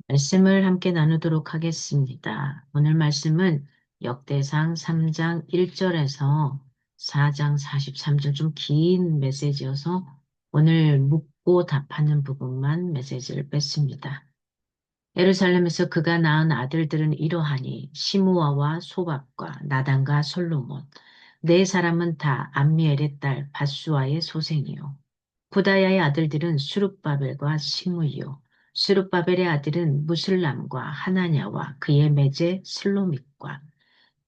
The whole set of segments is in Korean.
말씀을 함께 나누도록 하겠습니다. 오늘 말씀은 역대상 3장 1절에서 4장 43절 좀 긴 메시지여서 오늘 묻고 답하는 부분만 메시지를 뺐습니다. 예루살렘에서 그가 낳은 아들들은 이러하니 시므아와 소밥과 나단과 솔로몬 네 사람은 다 암미엘의 딸 밧수아의 소생이요. 부다야의 아들들은 수룹바벨과 시므이요. 수룹바벨의 아들은 무슬람과 하나냐와 그의 매제 슬로밋과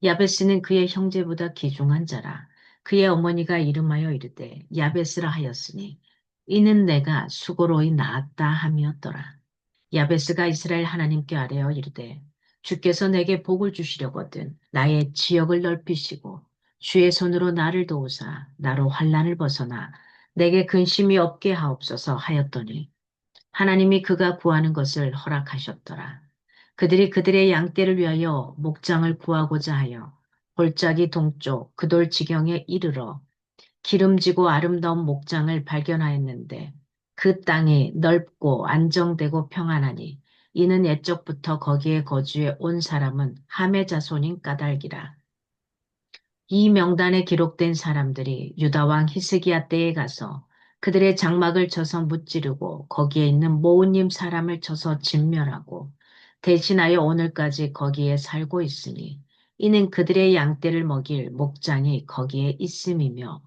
야베스는 그의 형제보다 귀중한 자라. 그의 어머니가 이름하여 이르되 야베스라 하였으니 이는 내가 수고로이 낳았다 함이었더라. 야베스가 이스라엘 하나님께 아뢰어 이르되 주께서 내게 복을 주시려거든 나의 지역을 넓히시고 주의 손으로 나를 도우사 나로 환난을 벗어나 내게 근심이 없게 하옵소서 하였더니 하나님이 그가 구하는 것을 허락하셨더라. 그들이 그들의 양떼를 위하여 목장을 구하고자 하여 골짜기 동쪽 그돌 지경에 이르러 기름지고 아름다운 목장을 발견하였는데 그 땅이 넓고 안정되고 평안하니 이는 옛적부터 거기에 거주해 온 사람은 함의 자손인 까닭이라. 이 명단에 기록된 사람들이 유다 왕 히스기야 때에 가서 그들의 장막을 쳐서 무찌르고 거기에 있는 모우님 사람을 쳐서 진멸하고 대신하여 오늘까지 거기에 살고 있으니 이는 그들의 양떼를 먹일 목장이 거기에 있음이며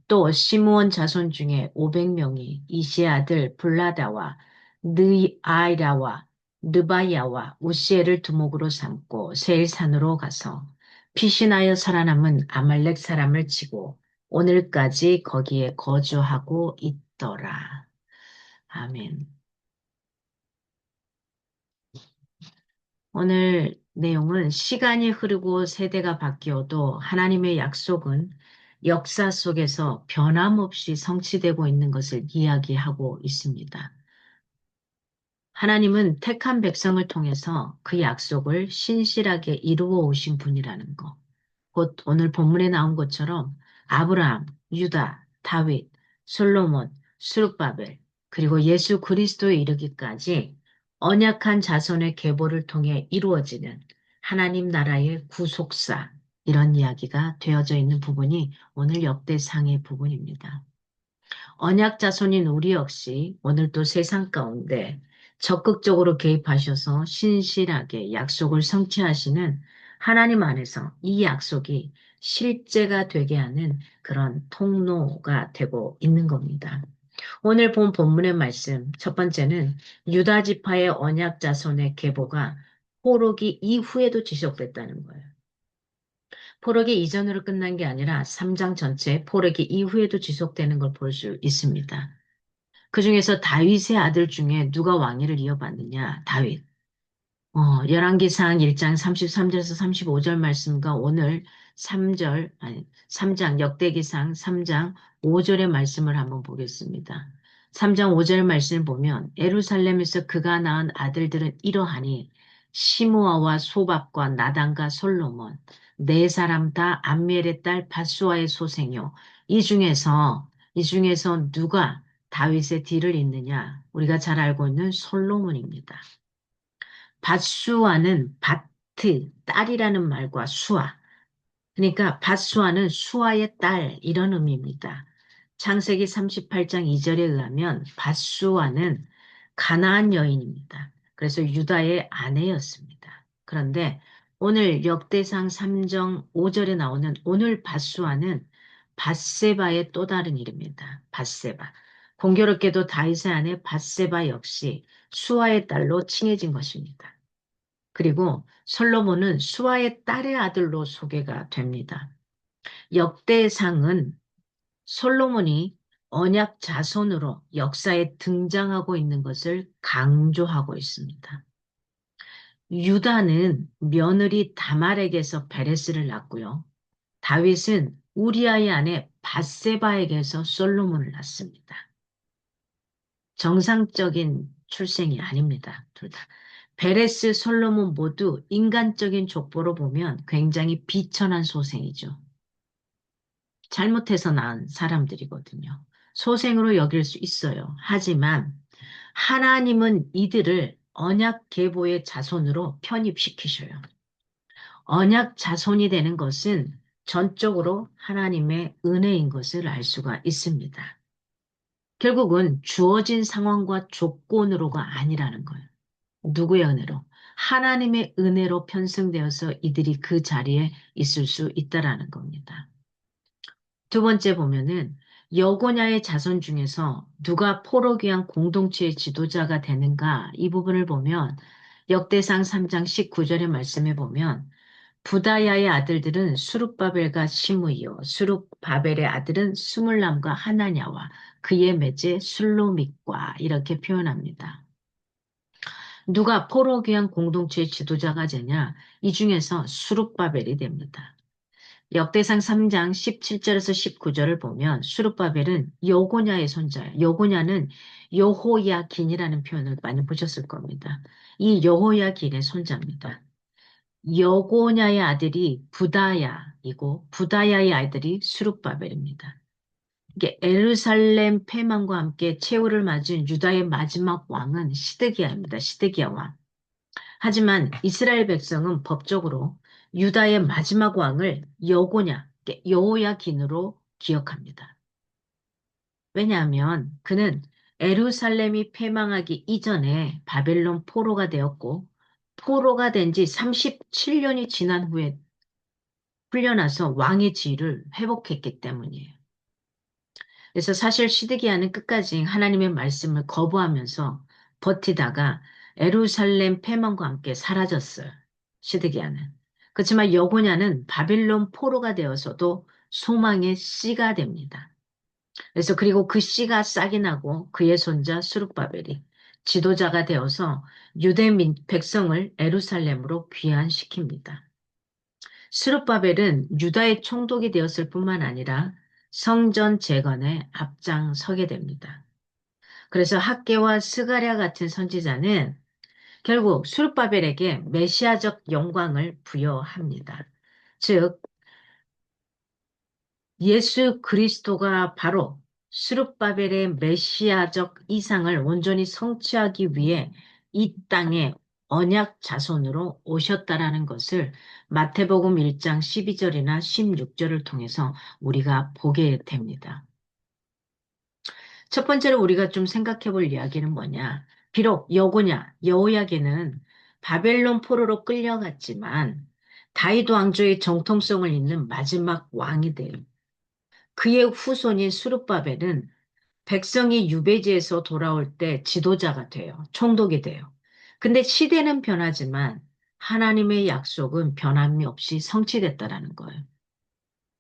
또 시므온 자손 중에 500명이 이시의 아들 블라다와 느아이라와 느바야와 우시엘을 두목으로 삼고 세일산으로 가서 피신하여 살아남은 아말렉 사람을 치고 오늘까지 거기에 거주하고 있더라. 아멘. 오늘 내용은 시간이 흐르고 세대가 바뀌어도 하나님의 약속은 역사 속에서 변함없이 성취되고 있는 것을 이야기하고 있습니다. 하나님은 택한 백성을 통해서 그 약속을 신실하게 이루어 오신 분이라는 것. 곧 오늘 본문에 나온 것처럼 아브라함, 유다, 다윗, 솔로몬, 수룹바벨, 그리고 예수 그리스도에 이르기까지 언약한 자손의 계보를 통해 이루어지는 하나님 나라의 구속사, 이런 이야기가 되어져 있는 부분이 오늘 역대상의 부분입니다. 언약 자손인 우리 역시 오늘도 세상 가운데 적극적으로 개입하셔서 신실하게 약속을 성취하시는 하나님 안에서 이 약속이 실제가 되게 하는 그런 통로가 되고 있는 겁니다. 오늘 본 본문의 말씀 첫 번째는 유다 지파의 언약 자손의 계보가 포로기 이후에도 지속됐다는 거예요. 포로기 이전으로 끝난 게 아니라 3장 전체 포로기 이후에도 지속되는 걸 볼 수 있습니다. 그 중에서 다윗의 아들 중에 누가 왕위를 이어받느냐? 다윗. 열왕기상 1장 33절에서 35절 말씀과 오늘 3장 역대기상 3장 5절의 말씀을 한번 보겠습니다. 3장 5절 말씀을 보면 예루살렘에서 그가 낳은 아들들은 이러하니 시므아와 소밥과 나단과 솔로몬 네 사람 다 암미엘의 딸 밧수아의 소생이요. 이 중에서 누가 다윗의 뒤를 잇느냐? 우리가 잘 알고 있는 솔로몬입니다. 밧수아는 밭트, 딸이라는 말과 수아. 그러니까 밧수아는 수아의 딸 이런 의미입니다. 창세기 38장 2절에 의하면 밧수아는 가나안 여인입니다. 그래서 유다의 아내였습니다. 그런데 오늘 역대상 3장 5절에 나오는 오늘 밧수아는 밧세바의 또 다른 이름입니다. 밧세바. 공교롭게도 다윗의 아내 밧세바 역시 수아의 딸로 칭해진 것입니다. 그리고 솔로몬은 수아의 딸의 아들로 소개가 됩니다. 역대상은 솔로몬이 언약 자손으로 역사에 등장하고 있는 것을 강조하고 있습니다. 유다는 며느리 다말에게서 베레스를 낳고요. 다윗은 우리아의 아내 밧세바에게서 솔로몬을 낳습니다. 정상적인 출생이 아닙니다. 둘 다. 베레스, 솔로몬 모두 인간적인 족보로 보면 굉장히 비천한 소생이죠. 잘못해서 낳은 사람들이거든요. 소생으로 여길 수 있어요. 하지만 하나님은 이들을 언약 계보의 자손으로 편입시키셔요. 언약 자손이 되는 것은 전적으로 하나님의 은혜인 것을 알 수가 있습니다. 결국은 주어진 상황과 조건으로가 아니라는 거예요. 누구의 은혜로? 하나님의 은혜로 편성되어서 이들이 그 자리에 있을 수 있다라는 겁니다. 두 번째 보면은 여고냐의 자손 중에서 누가 포로기한 공동체의 지도자가 되는가 이 부분을 보면 역대상 3장 19절의 말씀에 보면 부다야의 아들들은 수룹바벨과 시므이요 수룹바벨의 아들은 스물람과 하나냐와 그의 매제 술로믹과 이렇게 표현합니다. 누가 포로기한 공동체의 지도자가 되냐? 이 중에서 수룹바벨이 됩니다. 역대상 3장 17절에서 19절을 보면 수룹바벨은 여고냐의 손자예요. 여고냐는 여호야긴이라는 표현을 많이 보셨을 겁니다. 이 여호야긴의 손자입니다. 여고냐의 아들이 부다야이고 부다야의 아들이 수룹바벨입니다. 이게 에루살렘 패망과 함께 최후를 맞은 유다의 마지막 왕은 시드기야입니다. 시드기야 왕. 하지만 이스라엘 백성은 법적으로 유다의 마지막 왕을 여고냐, 여호야긴으로 기억합니다. 왜냐하면 그는 에루살렘이 패망하기 이전에 바벨론 포로가 되었고 포로가 된 지 37년이 지난 후에 풀려나서 왕의 지위를 회복했기 때문이에요. 그래서 사실 시드기야는 끝까지 하나님의 말씀을 거부하면서 버티다가 에루살렘 패망과 함께 사라졌어요. 시드기야는. 그렇지만 여고냐는 바빌론 포로가 되어서도 소망의 씨가 됩니다. 그래서 그리고 그 씨가 싹이 나고 그의 손자 수룹바벨이 지도자가 되어서 유대 백성을 에루살렘으로 귀환시킵니다. 스룹바벨은 유다의 총독이 되었을 뿐만 아니라 성전 재건에 앞장서게 됩니다. 그래서 학개와 스가랴 같은 선지자는 결국 스룹바벨에게 메시아적 영광을 부여합니다. 즉 예수 그리스도가 바로 스룹바벨의 메시아적 이상을 온전히 성취하기 위해 이 땅에 언약 자손으로 오셨다라는 것을 마태복음 1장 12절이나 16절을 통해서 우리가 보게 됩니다. 첫 번째로 우리가 좀 생각해 볼 이야기는 뭐냐? 비록 여고냐, 여호야기는 바벨론 포로로 끌려갔지만 다윗 왕조의 정통성을 잇는 마지막 왕이 돼요. 그의 후손인 수룹바벨은 백성이 유배지에서 돌아올 때 지도자가 돼요. 총독이 돼요. 근데 시대는 변하지만 하나님의 약속은 변함이 없이 성취됐다라는 거예요.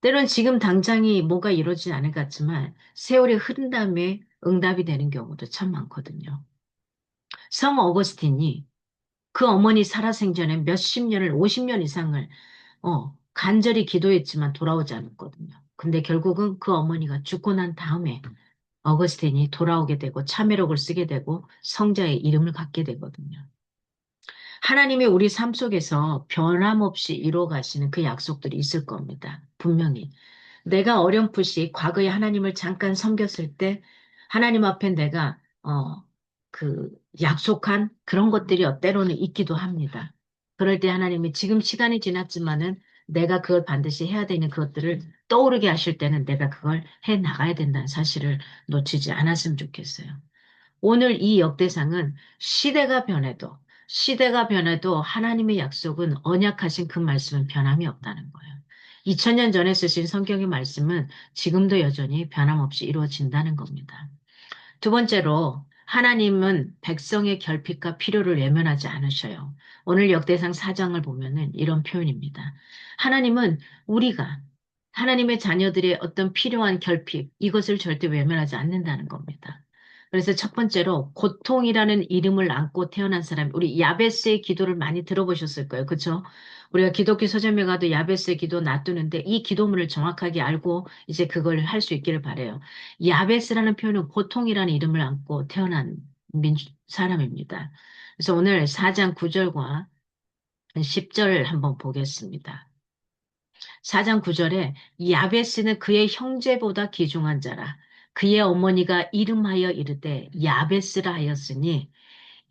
때론 지금 당장이 뭐가 이루어지지 않을 것 같지만 세월이 흐른 다음에 응답이 되는 경우도 참 많거든요. 성 어거스틴이 그 어머니 살아생전에 몇십 년을, 50년 이상을 간절히 기도했지만 돌아오지 않았거든요. 근데 결국은 그 어머니가 죽고 난 다음에 어거스틴이 돌아오게 되고 참회록을 쓰게 되고 성자의 이름을 갖게 되거든요. 하나님이 우리 삶 속에서 변함없이 이루어 가시는 그 약속들이 있을 겁니다. 분명히. 내가 어렴풋이 과거에 하나님을 잠깐 섬겼을 때 하나님 앞에 내가 그 약속한 그런 것들이 때로는 있기도 합니다. 그럴 때 하나님이 지금 시간이 지났지만은 내가 그걸 반드시 해야 되는 그것들을 떠오르게 하실 때는 내가 그걸 해 나가야 된다는 사실을 놓치지 않았으면 좋겠어요. 오늘 이 역대상은 시대가 변해도 하나님의 약속은 언약하신 그 말씀은 변함이 없다는 거예요. 2000년 전에 쓰신 성경의 말씀은 지금도 여전히 변함없이 이루어진다는 겁니다. 두 번째로 하나님은 백성의 결핍과 필요를 외면하지 않으셔요. 오늘 역대상 4장을 보면은 이런 표현입니다. 하나님은 우리가 하나님의 자녀들의 어떤 필요한 결핍, 이것을 절대 외면하지 않는다는 겁니다. 그래서 첫 번째로 고통이라는 이름을 안고 태어난 사람, 우리 야베스의 기도를 많이 들어보셨을 거예요. 그렇죠? 우리가 기독교 서점에 가도 야베스의 기도 놔두는데 이 기도문을 정확하게 알고 이제 그걸 할 수 있기를 바라요. 야베스라는 표현은 고통이라는 이름을 안고 태어난 사람입니다. 그래서 오늘 4장 9절과 10절 한번 보겠습니다. 4장 9절에 야베스는 그의 형제보다 귀중한 자라. 그의 어머니가 이름하여 이르되 야베스라 하였으니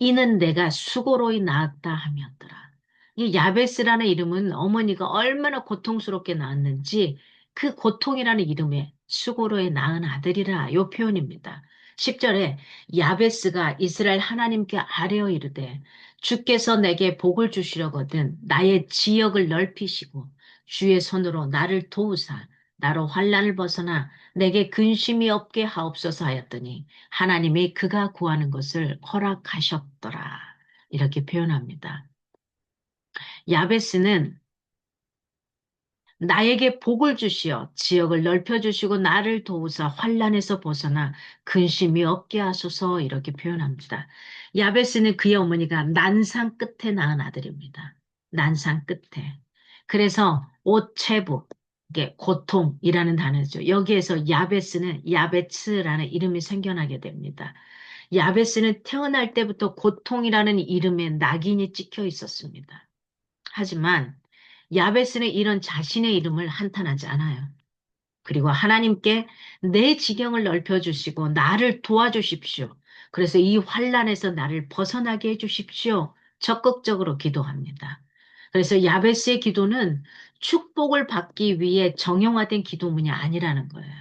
이는 내가 수고로이 낳았다 하였더라. 이 야베스라는 이름은 어머니가 얼마나 고통스럽게 낳았는지 그 고통이라는 이름에 수고로이 낳은 아들이라 요 표현입니다. 10절에 야베스가 이스라엘 하나님께 아뢰어 이르되 주께서 내게 복을 주시려거든 나의 지역을 넓히시고 주의 손으로 나를 도우사 나로 환난을 벗어나 내게 근심이 없게 하옵소서 하였더니 하나님이 그가 구하는 것을 허락하셨더라. 이렇게 표현합니다. 야베스는 나에게 복을 주시어 지역을 넓혀주시고 나를 도우사 환난에서 벗어나 근심이 없게 하소서 이렇게 표현합니다. 야베스는 그의 어머니가 난상 끝에 낳은 아들입니다. 난상 끝에. 그래서 오체부, 이게 고통이라는 단어죠. 여기에서 야베스는 야베츠라는 이름이 생겨나게 됩니다. 야베스는 태어날 때부터 고통이라는 이름에 낙인이 찍혀 있었습니다. 하지만 야베스는 이런 자신의 이름을 한탄하지 않아요. 그리고 하나님께 내 지경을 넓혀주시고 나를 도와주십시오. 그래서 이 환란에서 나를 벗어나게 해주십시오. 적극적으로 기도합니다. 그래서 야베스의 기도는 축복을 받기 위해 정형화된 기도문이 아니라는 거예요.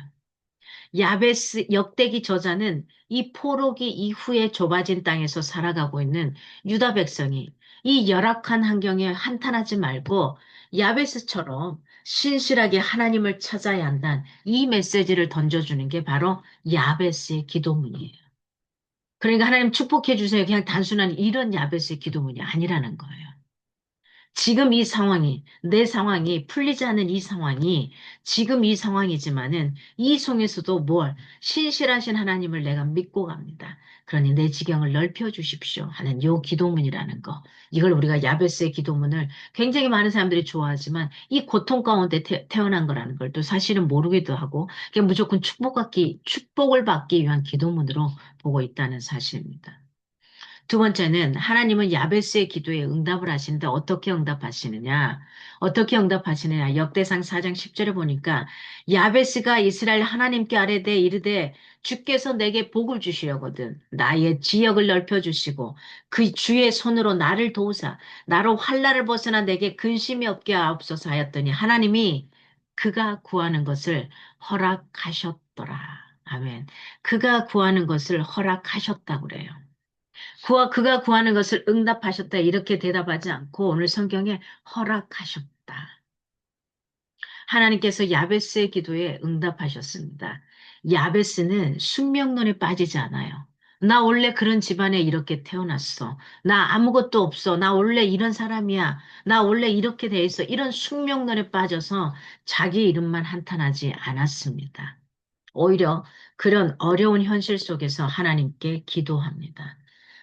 야베스 역대기 저자는 이 포로기 이후에 좁아진 땅에서 살아가고 있는 유다 백성이 이 열악한 환경에 한탄하지 말고 야베스처럼 신실하게 하나님을 찾아야 한다는 이 메시지를 던져주는 게 바로 야베스의 기도문이에요. 그러니까 하나님 축복해 주세요. 그냥 단순한 이런 야베스의 기도문이 아니라는 거예요. 지금 이 상황이, 내 상황이 풀리지 않은 이 상황이 지금 이 상황이지만은 이 속에서도 신실하신 하나님을 내가 믿고 갑니다. 그러니 내 지경을 넓혀 주십시오 하는 요 기도문이라는 거. 이걸 우리가 야베스의 기도문을 굉장히 많은 사람들이 좋아하지만 이 고통 가운데 태어난 거라는 걸 또 사실은 모르기도 하고 그게 무조건 축복을 받기 위한 기도문으로 보고 있다는 사실입니다. 두 번째는 하나님은 야베스의 기도에 응답을 하시는데 어떻게 응답하시느냐? 어떻게 응답하시느냐? 역대상 4장 10절에 보니까 야베스가 이스라엘 하나님께 아뢰되 이르되 주께서 내게 복을 주시려거든 나의 지역을 넓혀주시고 그 주의 손으로 나를 도우사 나로 환난을 벗어나 내게 근심이 없게 하옵소서 하였더니 하나님이 그가 구하는 것을 허락하셨더라. 아멘. 그가 구하는 것을 허락하셨다고 그래요. 그가 구하는 것을 응답하셨다. 이렇게 대답하지 않고 오늘 성경에 허락하셨다. 하나님께서 야베스의 기도에 응답하셨습니다. 야베스는 숙명론에 빠지지 않아요. 나 원래 그런 집안에 이렇게 태어났어. 나 아무것도 없어. 나 원래 이런 사람이야. 나 원래 이렇게 돼 있어. 이런 숙명론에 빠져서 자기 이름만 한탄하지 않았습니다. 오히려 그런 어려운 현실 속에서 하나님께 기도합니다.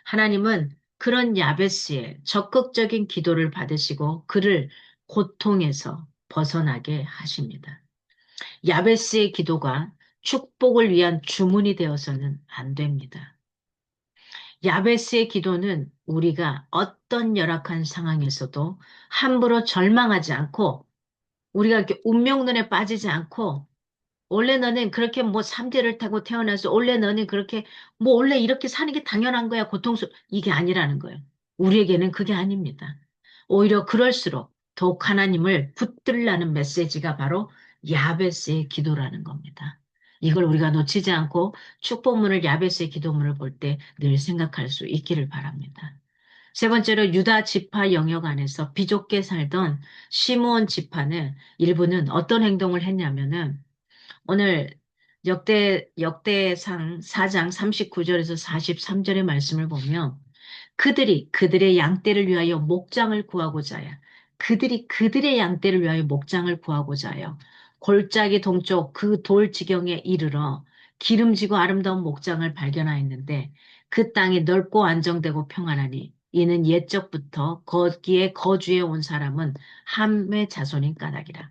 하나님은 그런 야베스의 적극적인 기도를 받으시고 그를 고통에서 벗어나게 하십니다. 야베스의 기도가 축복을 위한 주문이 되어서는 안 됩니다. 야베스의 기도는 우리가 어떤 열악한 상황에서도 함부로 절망하지 않고 우리가 이렇게 운명론에 빠지지 않고 원래 너는 그렇게 뭐 삼재를 타고 태어나서 원래 너는 그렇게 뭐 원래 이렇게 사는 게 당연한 거야 이게 아니라는 거예요. 우리에게는 그게 아닙니다. 오히려 그럴수록 더욱 하나님을 붙들라는 메시지가 바로 야베스의 기도라는 겁니다. 이걸 우리가 놓치지 않고 축복문을 야베스의 기도문을 볼 때 늘 생각할 수 있기를 바랍니다. 세 번째로 유다 지파 영역 안에서 비좁게 살던 시므온 지파는 일부는 어떤 행동을 했냐면은 오늘 역대상 4장 39절에서 43절의 말씀을 보면 그들이 그들의 양떼를 위하여 목장을 구하고자 하여 그들이 그들의 양떼를 위하여 목장을 구하고자 하여 골짜기 동쪽 그 돌 지경에 이르러 기름지고 아름다운 목장을 발견하였는데 그 땅이 넓고 안정되고 평안하니 이는 옛적부터 거기에 거주해 온 사람은 함의 자손인 까닭이라.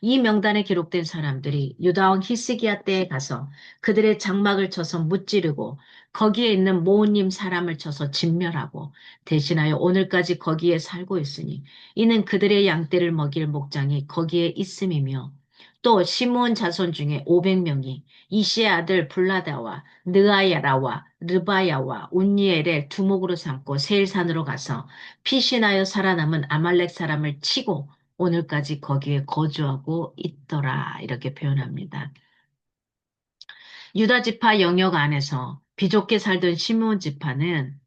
이 명단에 기록된 사람들이 유다 왕 히스기야 때에 가서 그들의 장막을 쳐서 무찌르고 거기에 있는 모님 사람을 쳐서 진멸하고 대신하여 오늘까지 거기에 살고 있으니 이는 그들의 양떼를 먹일 목장이 거기에 있음이며 또 시므온 자손 중에 500명이 이시의 아들 블라다와 느아야라와 르바야와 운니엘의 두목으로 삼고 세일산으로 가서 피신하여 살아남은 아말렉 사람을 치고 오늘까지 거기에 거주하고 있더라. 이렇게 표현합니다. 유다 지파 영역 안에서 비좁게 살던 시므온 지파는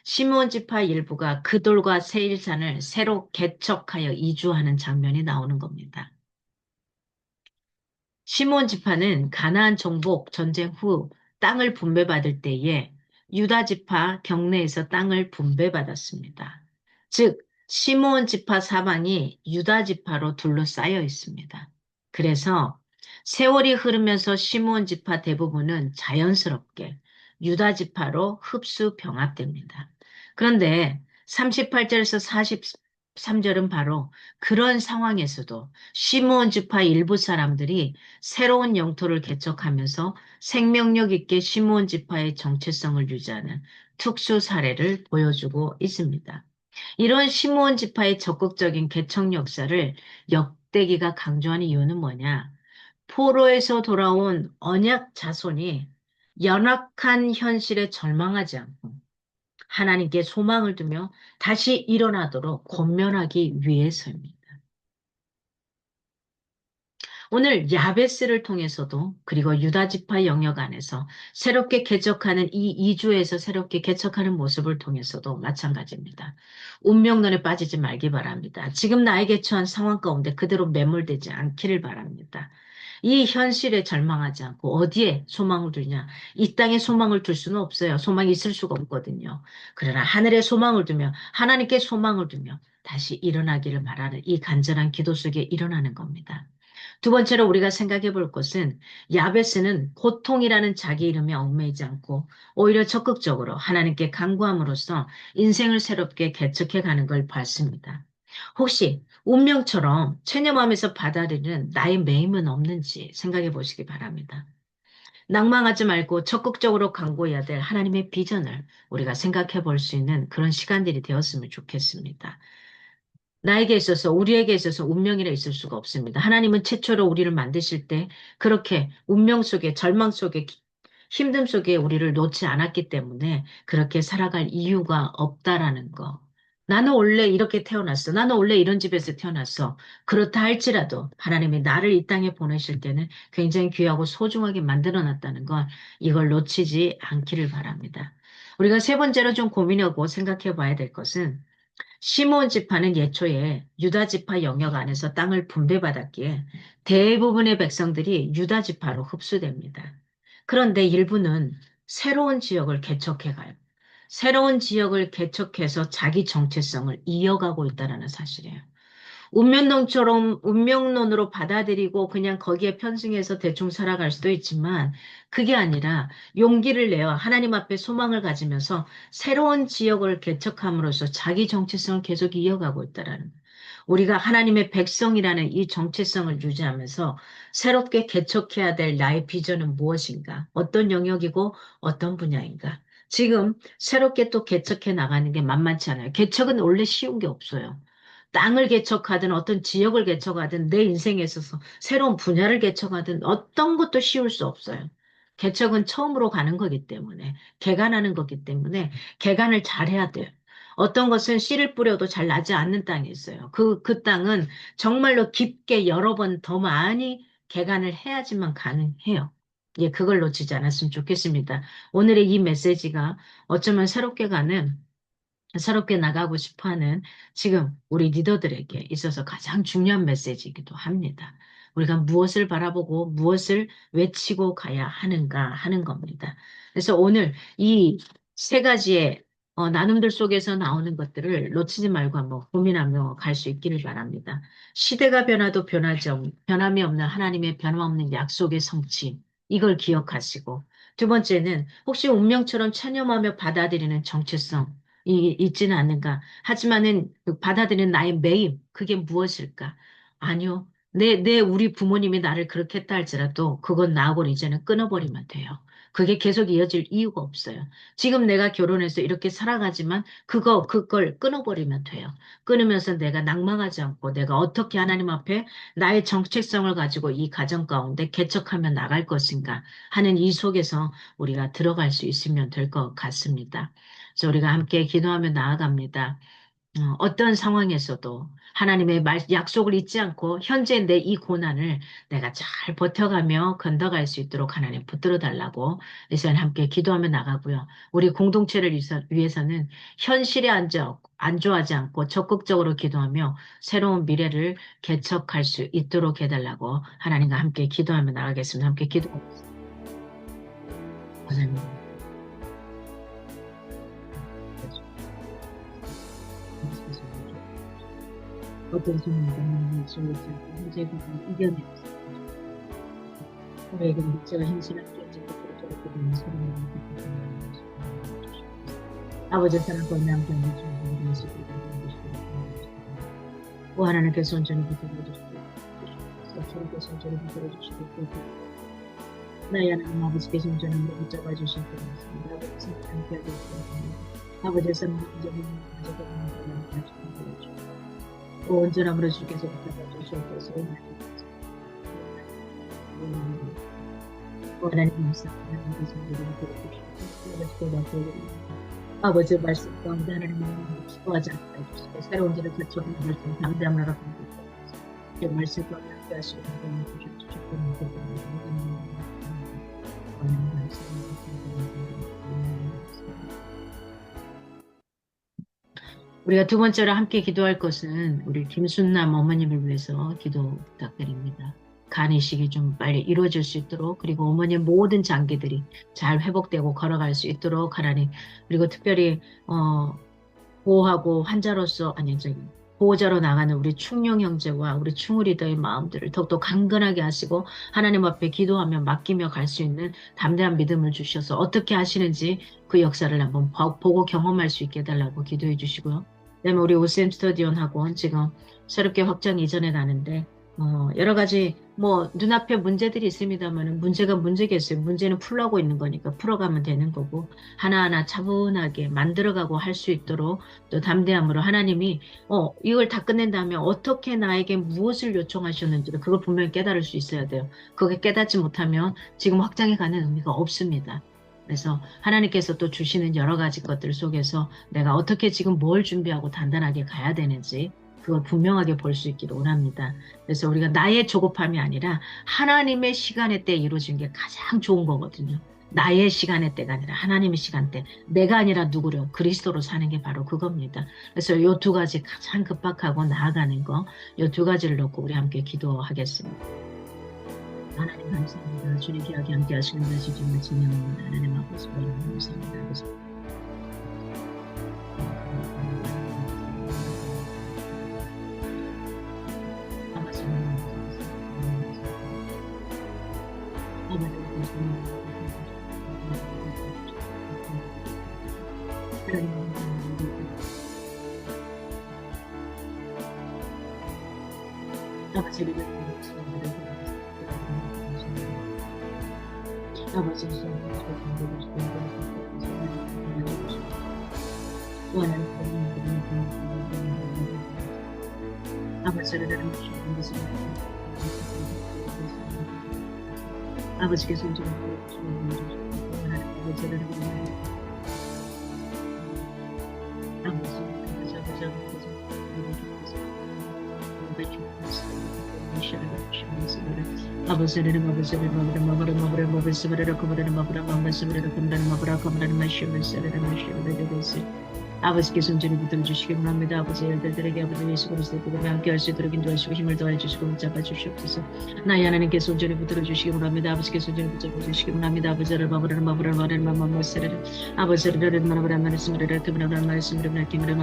시므온 지파 일부가 그돌과 세일산을 새로 개척하여 이주하는 장면이 나오는 겁니다. 시몬 지파는 가나안 정복 전쟁 후 땅을 분배받을 때에 유다 지파 경내에서 땅을 분배받았습니다. 즉, 시몬 지파 사방이 유다 지파로 둘러싸여 있습니다. 그래서 세월이 흐르면서 시몬 지파 대부분은 자연스럽게 유다 지파로 흡수 병합됩니다. 그런데 38절에서 43절은 바로 그런 상황에서도 시므온 지파 일부 사람들이 새로운 영토를 개척하면서 생명력 있게 시므온 지파의 정체성을 유지하는 특수 사례를 보여주고 있습니다. 이런 시므온 지파의 적극적인 개척 역사를 역대기가 강조하는 이유는 뭐냐? 포로에서 돌아온 언약 자손이 연약한 현실에 절망하지 않고 하나님께 소망을 두며 다시 일어나도록 권면하기 위해서입니다. 오늘 야베스를 통해서도 그리고 유다 지파 영역 안에서 새롭게 개척하는 이 이주에서 새롭게 개척하는 모습을 통해서도 마찬가지입니다. 운명론에 빠지지 말기 바랍니다. 지금 나에게 처한 상황 가운데 그대로 매몰되지 않기를 바랍니다. 이 현실에 절망하지 않고 어디에 소망을 두냐? 이 땅에 소망을 둘 수는 없어요. 소망이 있을 수가 없거든요. 그러나 하늘에 소망을 두며 하나님께 소망을 두며 다시 일어나기를 바라는 이 간절한 기도 속에 일어나는 겁니다. 두 번째로 우리가 생각해 볼 것은 야베스는 고통이라는 자기 이름에 얽매이지 않고 오히려 적극적으로 하나님께 간구함으로써 인생을 새롭게 개척해 가는 걸 봤습니다. 혹시 운명처럼 체념하면서 받아들이는 나의 매임은 없는지 생각해 보시기 바랍니다. 낭망하지 말고 적극적으로 간구해야 될 하나님의 비전을 우리가 생각해 볼 수 있는 그런 시간들이 되었으면 좋겠습니다. 나에게 있어서, 우리에게 있어서 운명이라 있을 수가 없습니다. 하나님은 최초로 우리를 만드실 때 그렇게 운명 속에, 절망 속에, 힘듦 속에 우리를 놓지 않았기 때문에 그렇게 살아갈 이유가 없다라는 거. 나는 원래 이렇게 태어났어. 나는 원래 이런 집에서 태어났어. 그렇다 할지라도 하나님이 나를 이 땅에 보내실 때는 굉장히 귀하고 소중하게 만들어 놨다는 건 이걸 놓치지 않기를 바랍니다. 우리가 세 번째로 좀 고민하고 생각해 봐야 될 것은 시므온 지파는 예초에 유다 지파 영역 안에서 땅을 분배받았기에 대부분의 백성들이 유다 지파로 흡수됩니다. 그런데 일부는 새로운 지역을 개척해 가요. 새로운 지역을 개척해서 자기 정체성을 이어가고 있다는 사실이에요. 운명론으로 받아들이고 그냥 거기에 편승해서 대충 살아갈 수도 있지만 그게 아니라 용기를 내어 하나님 앞에 소망을 가지면서 새로운 지역을 개척함으로써 자기 정체성을 계속 이어가고 있다라는 거예요. 우리가 하나님의 백성이라는 이 정체성을 유지하면서 새롭게 개척해야 될 나의 비전은 무엇인가? 어떤 영역이고 어떤 분야인가? 지금 새롭게 또 개척해 나가는 게 만만치 않아요. 개척은 원래 쉬운 게 없어요. 땅을 개척하든 어떤 지역을 개척하든 내 인생에 있어서 새로운 분야를 개척하든 어떤 것도 쉬울 수 없어요. 개척은 처음으로 가는 거기 때문에 개간하는 거기 때문에 개간을 잘 해야 돼요. 어떤 것은 씨를 뿌려도 잘 나지 않는 땅이 있어요. 그 땅은 정말로 깊게 여러 번 더 많이 개간을 해야지만 가능해요. 예, 그걸 놓치지 않았으면 좋겠습니다. 오늘의 이 메시지가 어쩌면 새롭게 나가고 싶어 하는 지금 우리 리더들에게 있어서 가장 중요한 메시지이기도 합니다. 우리가 무엇을 바라보고 무엇을 외치고 가야 하는가 하는 겁니다. 그래서 오늘 이 세 가지의 나눔들 속에서 나오는 것들을 놓치지 말고 한번 고민하며 갈 수 있기를 바랍니다. 시대가 변화도 변함이 없는 하나님의 변함없는 약속의 성취, 이걸 기억하시고 두 번째는 혹시 운명처럼 체념하며 받아들이는 정체성, 있지는 않는가. 하지만은 그 받아들이는 나의 매임, 그게 무엇일까? 아니요. 우리 부모님이 나를 그렇게 했다 할지라도 그건 나하고는 이제는 끊어버리면 돼요. 그게 계속 이어질 이유가 없어요. 지금 내가 결혼해서 이렇게 살아가지만 그걸 끊어버리면 돼요. 끊으면서 내가 낭망하지 않고 내가 어떻게 하나님 앞에 나의 정체성을 가지고 이 가정 가운데 개척하며 나갈 것인가 하는 이 속에서 우리가 들어갈 수 있으면 될 것 같습니다. 그래서 우리가 함께 기도하며 나아갑니다. 어떤 상황에서도 하나님의 약속을 잊지 않고 현재 내 이 고난을 내가 잘 버텨가며 건너갈 수 있도록 하나님 붙들어 달라고 이 시간 함께 기도하며 나가고요. 우리 공동체를 위해서는 현실에 안주하지 않고 적극적으로 기도하며 새로운 미래를 개척할 수 있도록 해달라고 하나님과 함께 기도하며 나가겠습니다. 함께 기도하겠습니다. 하나님. 어떤 순간에 주어진 현재 부분을 이겨내면서 우리에게 목재가 현실을 깨지고 저렇게 되는 소리를 아버지 사랑과 남편의 주님의 모습을 오 하나님께서 온전히 붙들어주시고 저렇게 온전히 붙들어주시고 나의 하나님 아버지께서 온전히 붙잡아 주실 것입니다. 아버지 함께 하겠습니다. 아버지의 사랑과 온전히 온전함으로 주께서 붙잡아 주시옵소서. 하나님 감사합니다. 아버지의 말씀 가운데 하나님 마음을 기도하지 않게 해주시고 새로운 길을 거쳐가는 말씀 담대함을 하라고 그 말씀 가운데 함께 하시고 우리가 두 번째로 함께 기도할 것은 우리 김순남 어머님을 위해서 기도 부탁드립니다. 간 이식이 좀 빨리 이루어질 수 있도록 그리고 어머님 모든 장기들이 잘 회복되고 걸어갈 수 있도록 하나님 그리고 특별히 보호하고 환자로서 보호자로 나가는 우리 충룡 형제와 우리 충우 리더의 마음들을 더욱더 강건하게 하시고 하나님 앞에 기도하며 맡기며 갈 수 있는 담대한 믿음을 주셔서 어떻게 하시는지 그 역사를 한번 보고 경험할 수 있게 해달라고 기도해 주시고요. 그다음에 우리 오셈 스터디온 학원 지금 새롭게 확장 이전해 가는데 여러 가지 눈앞에 문제들이 있습니다만 문제가 문제겠어요. 문제는 풀려고 있는 거니까 풀어가면 되는 거고 하나하나 차분하게 만들어가고 할 수 있도록 또 담대함으로 하나님이 이걸 다 끝낸 다음에 어떻게 나에게 무엇을 요청하셨는지를 그걸 분명히 깨달을 수 있어야 돼요. 그게 깨닫지 못하면 지금 확장해 가는 의미가 없습니다. 그래서 하나님께서 또 주시는 여러 가지 것들 속에서 내가 어떻게 지금 뭘 준비하고 단단하게 가야 되는지 그걸 분명하게 볼 수 있기를 원합니다. 그래서 우리가 나의 조급함이 아니라 하나님의 시간의 때에 이루어진 게 가장 좋은 거거든요. 나의 시간의 때가 아니라 하나님의 시간대, 내가 아니라 누구를 그리스도로 사는 게 바로 그겁니다. 그래서 이 두 가지 가장 급박하고 나아가는 거, 이 두 가지를 놓고 우리 함께 기도하겠습니다. 하나님 감사합니다. 주님 기억에 함께 하시는 것이 정말 진영입니다. 하나님 아버지 감사합니다. 아버지께서 이제 아버지께서 온전히 붙들어주시기 원합니다. 아버지 elder들에게 아버지 예수 그리스도의 복음에 함께 할 수 있도록 인도하시고 힘을 더해주시고 붙잡아 주시옵소서. 나의 하나님께서 온전히 붙들어주시기 원합니다. 아버지께서 온전히 붙잡아 주시기 원합니다. 아버지를 마부를 아버지를 마부를 말씀을 그분을 말씀을 기분을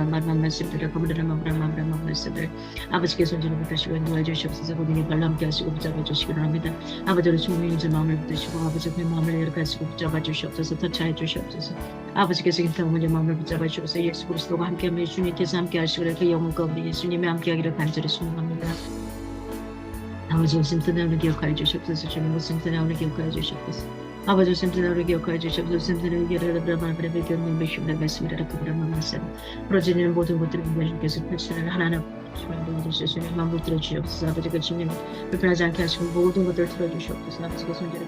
말씀을 아버지께서 온전히 붙드시고 인도해 주시옵소서. 고등이 발로 함께 하시고 붙잡아 주시기 원합니다. 아버지를 충분히 제 마음을 붙드시고 아버지 그 마음을 열어가시고 붙잡아 주시옵소서. 터치해 주시옵소서. 아버지께서 김태훈의 마음을 붙잡아 주셔서 예수 그리스도가 함께하며 예수님께서 함께 하시고 그 영혼 가운데 예수님이 함께하기를 간절히 소망합니다. 아버지 심슨함을 기억하여 주시옵소서. 주님 심슨함을 기억하여 주시옵소서. 아버지 심슨함을 기억하여 주시옵소서. 심슨함을 기억하여 부러지는 모든 것들을 주께서 펼치는 하나님 주님 만물 들어주시옵소서. 아버지가 주님 불편하지 않게 하시고 모든 것들을 들어주시옵소서. 아버지가 손질을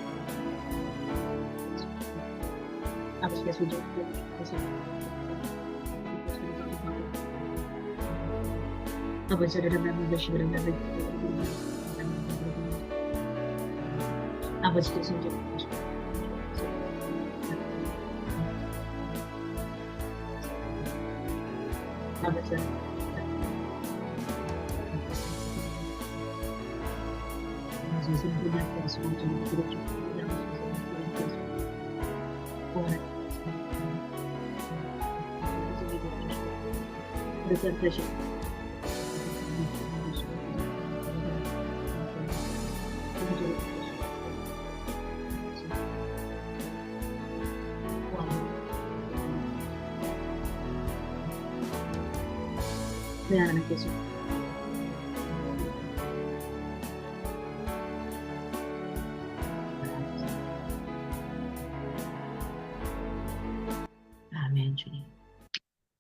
아버지가 손질을 들어주시옵소서. 아버지를 만물 주시기를 아버지께 손질을 아버지 선생님한테 하시고 좀 들어주고 그렇게 되시 네, 하나님께서 아멘 주님.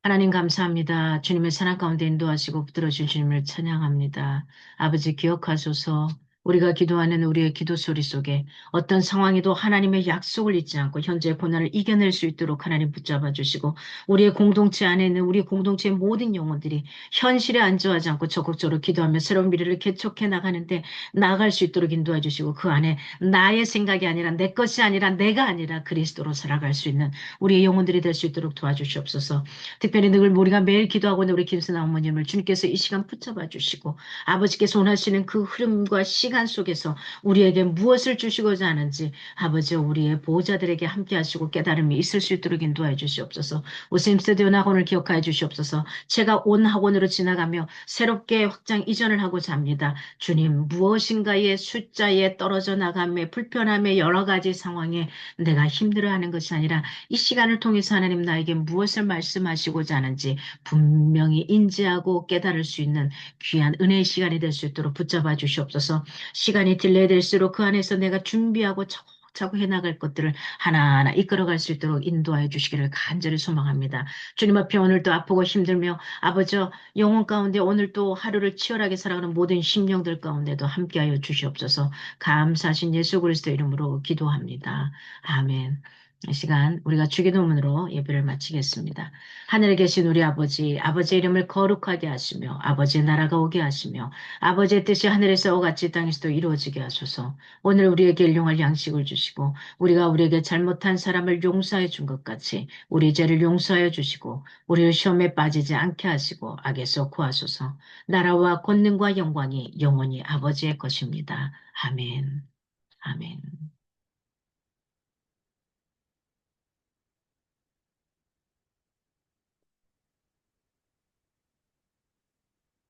하나님 감사합니다. 주님의 사랑 가운데 인도하시고 붙들어주신 주님을 찬양합니다. 아버지 기억하소서 우리가 기도하는 우리의 기도 소리 속에 어떤 상황에도 하나님의 약속을 잊지 않고 현재의 고난을 이겨낼 수 있도록 하나님 붙잡아 주시고 우리의 공동체 안에 있는 우리 공동체의 모든 영혼들이 현실에 안주하지 않고 적극적으로 기도하며 새로운 미래를 개척해 나가는데 나아갈 수 있도록 인도해 주시고 그 안에 나의 생각이 아니라 내 것이 아니라 내가 아니라 그리스도로 살아갈 수 있는 우리의 영혼들이 될 수 있도록 도와주시옵소서. 특별히 늘 우리가 매일 기도하고 있는 우리 김순아 어머님을 주님께서 이 시간 붙잡아 주시고 아버지께서 원하시는 그 흐름과 시간 속에서 우리에게 무엇을 주시고자 하는지 아버지 우리의 보호자들에게 함께 하시고 깨달음이 있을 수 있도록 인도하여 주시옵소서. 오셈스테디온 학원을 기억하여 주시옵소서. 제가 온 학원으로 지나가며 새롭게 확장 이전을 하고자 합니다. 주님 무엇인가의 숫자에 떨어져 나감에 불편함에 여러 가지 상황에 내가 힘들어하는 것이 아니라 이 시간을 통해서 하나님 나에게 무엇을 말씀하시고자 하는지 분명히 인지하고 깨달을 수 있는 귀한 은혜의 시간이 될 수 있도록 붙잡아 주시옵소서. 시간이 딜레이될수록 그 안에서 내가 준비하고 차곡차곡 해나갈 것들을 하나하나 이끌어갈 수 있도록 인도하여 주시기를 간절히 소망합니다. 주님 앞에 오늘도 아프고 힘들며 아버지 영혼 가운데 오늘 또 하루를 치열하게 살아가는 모든 심령들 가운데도 함께하여 주시옵소서. 감사하신 예수 그리스도 이름으로 기도합니다. 아멘. 이 시간 우리가 주기도문으로 예배를 마치겠습니다. 하늘에 계신 우리 아버지, 아버지의 이름을 거룩하게 하시며 아버지의 나라가 오게 하시며 아버지의 뜻이 하늘에서 같이 땅에서도 이루어지게 하소서. 오늘 우리에게 일용할 양식을 주시고 우리가 우리에게 잘못한 사람을 용서해 준 것 같이 우리 죄를 용서하여 주시고 우리를 시험에 빠지지 않게 하시고 악에서 구하소서. 나라와 권능과 영광이 영원히 아버지의 것입니다. 아멘. 아멘.